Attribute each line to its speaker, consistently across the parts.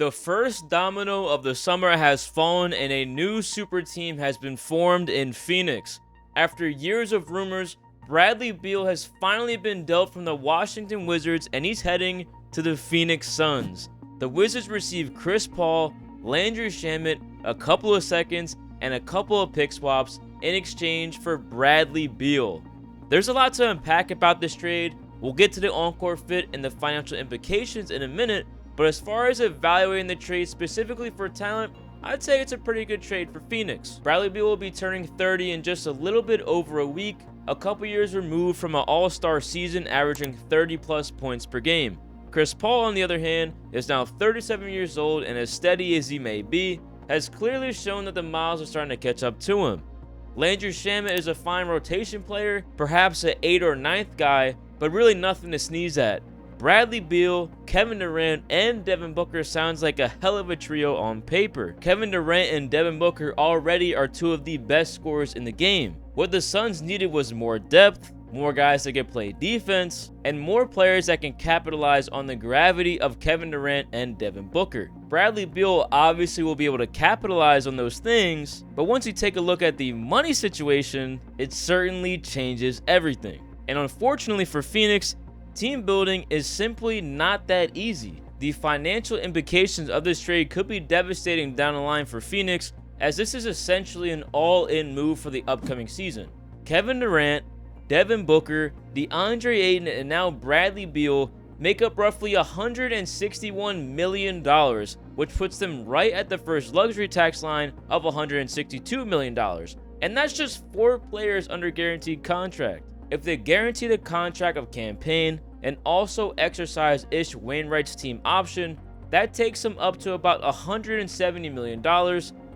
Speaker 1: The first domino of the summer has fallen and a new super team has been formed in Phoenix. After years of rumors, Bradley Beal has finally been dealt from the Washington Wizards and he's heading to the Phoenix Suns. The Wizards receive Chris Paul, Landry Shamet, a couple of seconds, and a couple of pick swaps in exchange for Bradley Beal. There's a lot to unpack about this trade. We'll get to the on-court fit and the financial implications in a minute, but as far as evaluating the trade specifically for talent, I'd say it's a pretty good trade for Phoenix. Bradley Beal will be turning 30 in just a little bit over a week, a couple years removed from an all-star season averaging 30 plus points per game. Chris Paul, on the other hand, is now 37 years old and as steady as he may be, has clearly shown that the miles are starting to catch up to him. Landry Shamet is a fine rotation player, perhaps an 8th or 9th guy, but really nothing to sneeze at. Bradley Beal, Kevin Durant, and Devin Booker sounds like a hell of a trio on paper. Kevin Durant and Devin Booker already are two of the best scorers in the game. What the Suns needed was more depth, more guys that can play defense, and more players that can capitalize on the gravity of Kevin Durant and Devin Booker. Bradley Beal obviously will be able to capitalize on those things, but once you take a look at the money situation, it certainly changes everything. And unfortunately for Phoenix, team building is simply not that easy. The financial implications of this trade could be devastating down the line for Phoenix, as this is essentially an all-in move for the upcoming season. Kevin Durant, Devin Booker, DeAndre Ayton, and now Bradley Beal make up roughly $161 million, which puts them right at the first luxury tax line of $162 million. And that's just 4 players under guaranteed contract. If they guarantee the contract of campaign and also exercise Ish Wainwright's team option, that takes them up to about $170 million,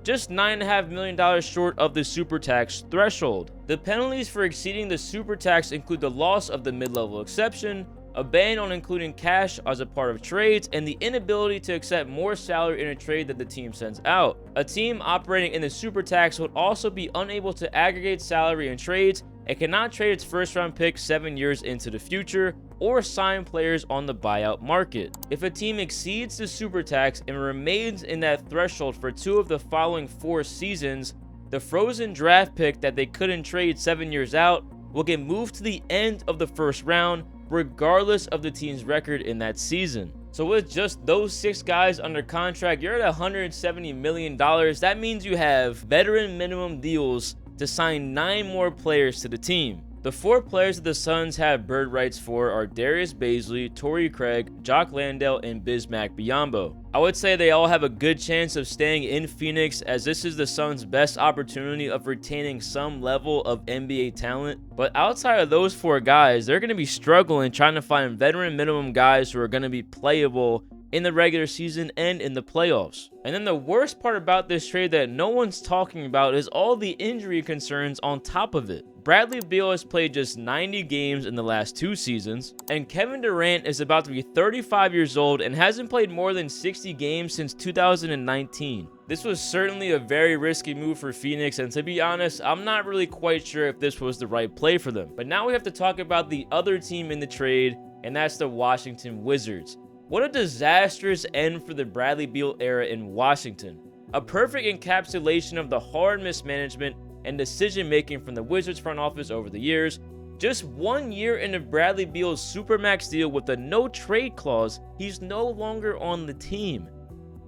Speaker 1: just $9.5 million short of the super tax threshold. The penalties for exceeding the super tax include the loss of the mid-level exception, a ban on including cash as a part of trades, and the inability to accept more salary in a trade that the team sends out. A team operating in the super tax would also be unable to aggregate salary in trades and cannot trade its first round pick 7 years into the future or sign players on the buyout market. If a team exceeds the super tax and remains in that threshold for 2 of the following 4 seasons, the frozen draft pick that they couldn't trade 7 years out will get moved to the end of the first round, regardless of the team's record in that season. So with just those 6 guys under contract, you're at $170 million. That means you have veteran minimum deals to sign 9 more players to the team. The 4 players that the Suns have bird rights for are Darius Bazley, Torrey Craig, Jock Landale, and Bismack Biyombo. I would say they all have a good chance of staying in Phoenix, as this is the Suns' best opportunity of retaining some level of NBA talent. But outside of those 4 guys, they're going to be struggling trying to find veteran minimum guys who are going to be playable in the regular season and in the playoffs. And then the worst part about this trade that no one's talking about is all the injury concerns on top of it. Bradley Beal has played just 90 games in the last 2 seasons, and Kevin Durant is about to be 35 years old and hasn't played more than 60 games since 2019. This was certainly a very risky move for Phoenix, and to be honest, I'm not really quite sure if this was the right play for them. But now we have to talk about the other team in the trade, and that's the Washington Wizards. What a disastrous end for the Bradley Beal era in Washington. A perfect encapsulation of the hard mismanagement and decision-making from the Wizards front office over the years. Just 1 year into Bradley Beal's supermax deal with a no-trade clause, he's no longer on the team.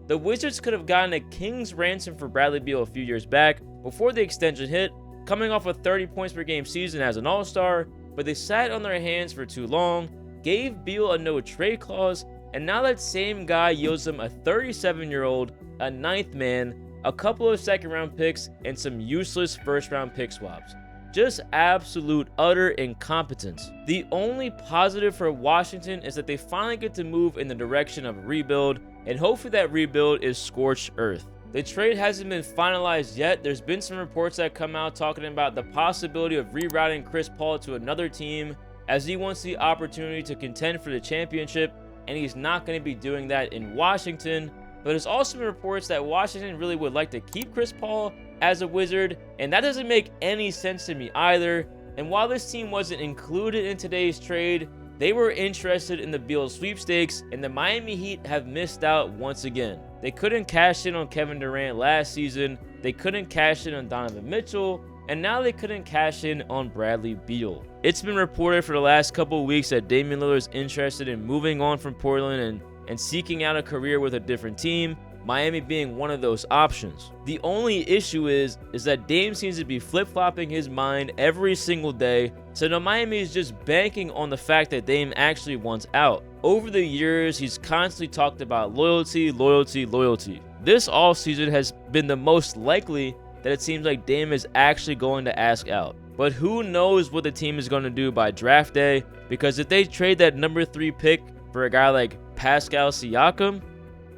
Speaker 1: The Wizards could have gotten a king's ransom for Bradley Beal a few years back before the extension hit, coming off a 30 points per game season as an all-star, but they sat on their hands for too long, gave Beal a no-trade clause, and now that same guy yields them a 37-year-old, a 9th man, a couple of second-round picks, and some useless first-round pick swaps. Just absolute utter incompetence. The only positive for Washington is that they finally get to move in the direction of a rebuild, and hopefully that rebuild is scorched earth. The trade hasn't been finalized yet. There's been some reports that come out talking about the possibility of rerouting Chris Paul to another team, as he wants the opportunity to contend for the championship, and he's not going to be doing that in Washington. But there's also been reports that Washington really would like to keep Chris Paul as a Wizard, and that doesn't make any sense to me either. And while this team wasn't included in today's trade, they were interested in the Beal sweepstakes, and the Miami Heat have missed out once again. They couldn't cash in on Kevin Durant last season, they couldn't cash in on Donovan Mitchell, and now they couldn't cash in on Bradley Beal. It's been reported for the last couple of weeks that Damian Lillard is interested in moving on from Portland and seeking out a career with a different team, Miami being one of those options. The only issue is that Dame seems to be flip-flopping his mind every single day, so now Miami is just banking on the fact that Dame actually wants out. Over the years, he's constantly talked about loyalty, loyalty, loyalty. This offseason has been the most likely that it seems like Dame is actually going to ask out. But who knows what the team is going to do by draft day, because if they trade that number 3 pick for a guy like Pascal Siakam,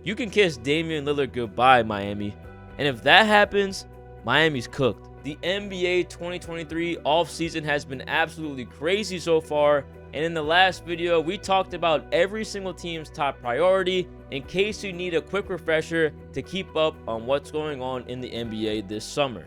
Speaker 1: you can kiss Damian Lillard goodbye, Miami. And if that happens, Miami's cooked. The NBA 2023 offseason has been absolutely crazy so far, and in the last video, we talked about every single team's top priority in case you need a quick refresher to keep up on what's going on in the NBA this summer.